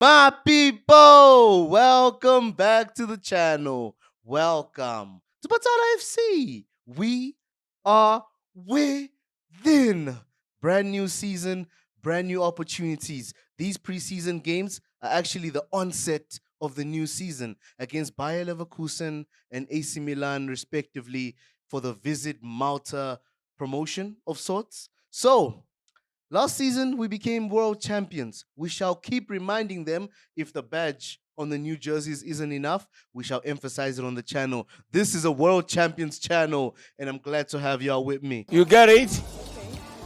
My people, welcome back to the channel. Welcome to Batala FC. We are within. Brand new season, brand new opportunities. These preseason games are actually the onset of the new season against Bayer Leverkusen and AC Milan, respectively, for the Visit Malta promotion of sorts. So, last season, we became world champions. We shall keep reminding them if the badge on the new jerseys isn't enough, we shall emphasize it on the channel. This is a world champions channel, and I'm glad to have y'all with me. You get it?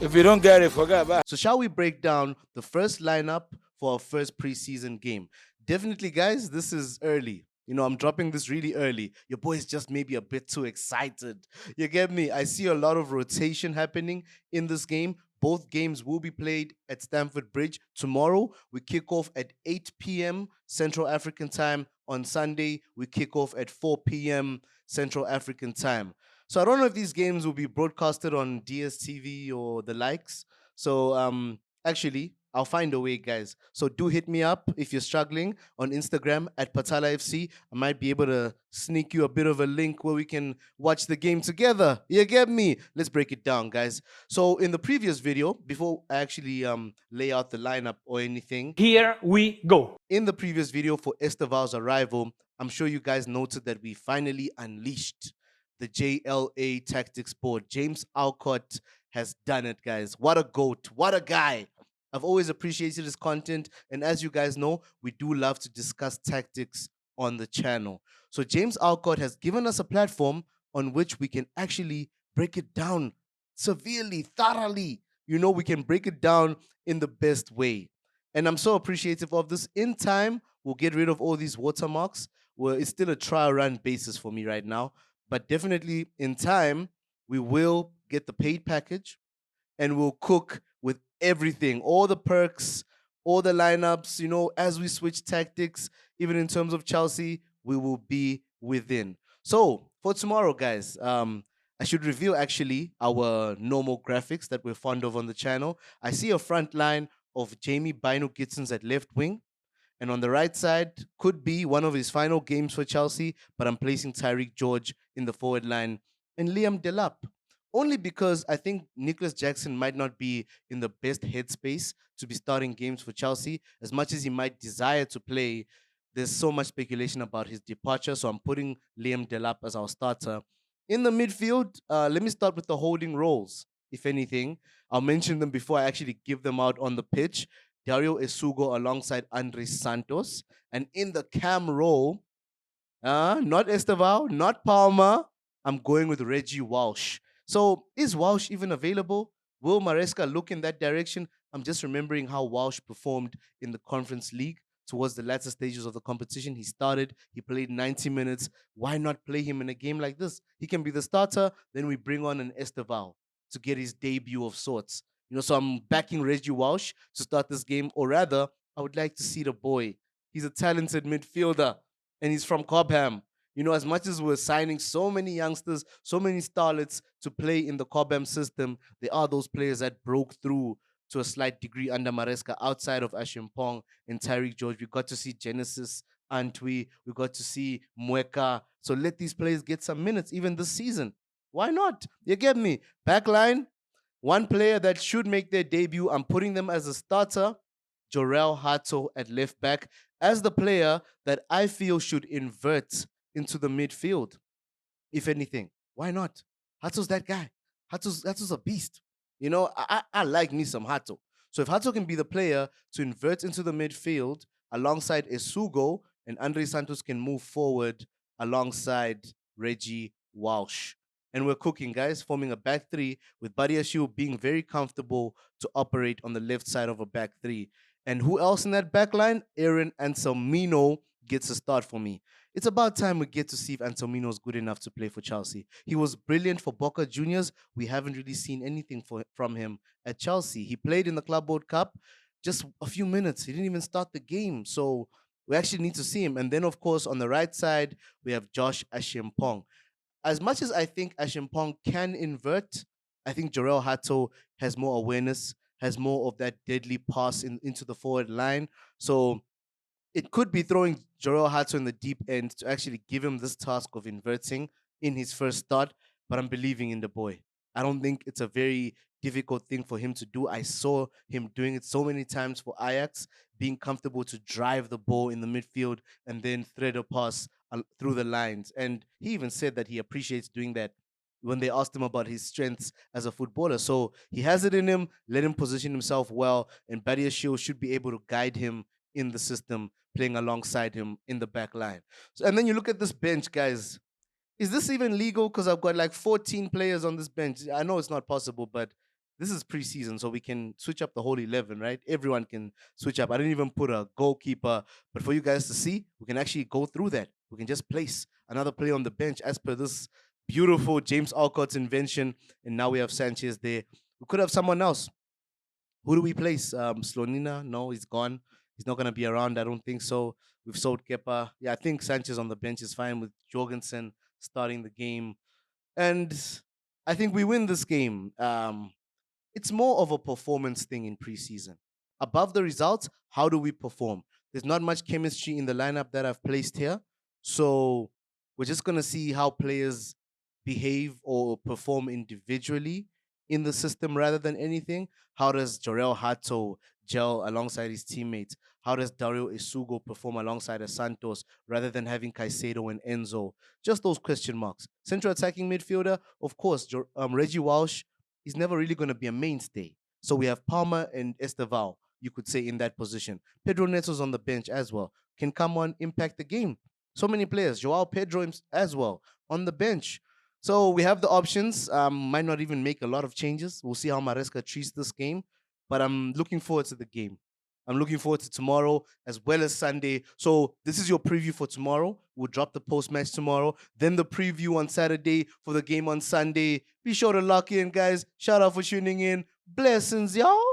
If you don't get it, forget about it. So, shall we break down the first lineup for our first preseason game? Definitely, guys, this is early. I'm dropping this really early. Your boy's just maybe a bit too excited. You get me? I see a lot of rotation happening in this game. Both games will be played at Stamford Bridge tomorrow. We kick off at 8 p.m. Central African time. On Sunday, we kick off at 4 p.m. Central African time. So I don't know if these games will be broadcasted on DSTV or the likes. So actually, I'll find a way, guys. So do hit me up if you're struggling on Instagram at Patala FC. I might be able to sneak you a bit of a link where we can watch the game together. You get me? Let's break it down, guys. So in the previous video, before I actually lay out the lineup or anything, Here we go. in the previous video for Esteval's arrival, I'm sure you guys noted that we finally unleashed the JLA tactics board. James Alcott has done it, guys. What a goat. What a guy. I've always appreciated his content. And as you guys know, we do love to discuss tactics on the channel. So James Alcott has given us a platform on which we can actually break it down severely, thoroughly. We can break it down in the best way. And I'm so appreciative of this. In time, we'll get rid of all these watermarks. Well, it's still a trial run basis for me right now. But definitely in time, we will get the paid package and we'll cook with everything, all the perks, all the lineups, as we switch tactics, even in terms of Chelsea, we will be within. So for tomorrow, guys, I should reveal actually our normal graphics that we're fond of on the channel. I see a front line of Jamie Bino Gitsons at left wing. And on the right side, could be one of his final games for Chelsea, but I'm placing Tyreek George in the forward line and Liam Delap. Only because I think Nicholas Jackson might not be in the best headspace to be starting games for Chelsea. As much as he might desire to play, there's so much speculation about his departure. So I'm putting Liam Delap as our starter. In the midfield, let me start with the holding roles, if anything. I'll mention them before I actually give them out on the pitch. Dario Esugo alongside Andres Santos. And in the cam role, not Esteval, not Palmer. I'm going with Reggie Walsh. So is Walsh even available? Will Maresca look in that direction? I'm just remembering how Walsh performed in the Conference League towards the latter stages of the competition. He started, he played 90 minutes. Why not play him in a game like this? He can be the starter. Then we bring on an Esteval to get his debut of sorts. So I'm backing Reggie Walsh to start this game, or rather, I would like to see the boy. He's a talented midfielder and he's from Cobham. As much as we're signing so many youngsters, so many starlets to play in the Cobham system, there are those players that broke through to a slight degree under Maresca outside of Ashimpong and Tyreek George. We got to see Genesis Antwi. We got to see Mweka. So let these players get some minutes even this season. Why not? You get me? Backline, one player that should make their debut, I'm putting them as a starter, Jorel Hato at left back, as the player that I feel should invert into the midfield, if anything. Why not? Hato's that guy. Hato's a beast. I like me some Hato. So if Hato can be the player to invert into the midfield alongside Esugo, and Andre Santos can move forward alongside Reggie Walsh. And we're cooking, guys, forming a back three with Badiashile being very comfortable to operate on the left side of a back three. And who else in that back line? Aaron Anselmino gets a start for me. It's about time we get to see if Anselmino is good enough to play for Chelsea. He was brilliant for Boca Juniors. We haven't really seen anything from him at Chelsea. He played in the Club World Cup just a few minutes. He didn't even start the game. So we actually need to see him. And then, of course, on the right side, we have Josh Ashimpong. As much as I think Ashimpong can invert, I think Jorel Hato has more awareness, has more of that deadly pass into the forward line. So it could be throwing Jorel Hato in the deep end to actually give him this task of inverting in his first start. But I'm believing in the boy. I don't think it's a very difficult thing for him to do. I saw him doing it so many times for Ajax, being comfortable to drive the ball in the midfield and then thread a pass through the lines. And he even said that he appreciates doing that when they asked him about his strengths as a footballer. So he has it in him. Let him position himself well, and Badia Shield should be able to guide him in the system, playing alongside him in the back line. So, and then you look at this bench, guys. Is this even legal? Because I've got like 14 players on this bench. I know it's not possible, but this is preseason, so we can switch up the whole 11, right? Everyone can switch up. I didn't even put a goalkeeper, but for you guys to see, we can actually go through that. We can just place another player on the bench as per this beautiful James Alcott's invention. And now we have Sanchez there. We could have someone else. Who do we place? Slonina? No, he's gone. He's not going to be around. I don't think so. We've sold Kepa. Yeah, I think Sanchez on the bench is fine with Jorgensen starting the game. And I think we win this game. It's more of a performance thing in preseason. Above the results, how do we perform? There's not much chemistry in the lineup that I've placed here. So we're just going to see how players behave or perform individually in the system rather than anything. How does Jorel Hato gel alongside his teammates? How does Dario Isugo perform alongside a Santos rather than having Caicedo and Enzo? Just those question marks. Central attacking midfielder, of course, Reggie Walsh is never really going to be a mainstay. So we have Palmer and Esteval, you could say, in that position. Pedro Neto's on the bench as well. Can come on, impact the game. So many players. Joao Pedro as well on the bench. So we have the options. Might not even make a lot of changes. We'll see how Maresca treats this game. But I'm looking forward to the game. I'm looking forward to tomorrow as well as Sunday. So this is your preview for tomorrow. We'll drop the post match tomorrow. Then the preview on Saturday for the game on Sunday. Be sure to lock in, guys. Shout out for tuning in. Blessings, y'all.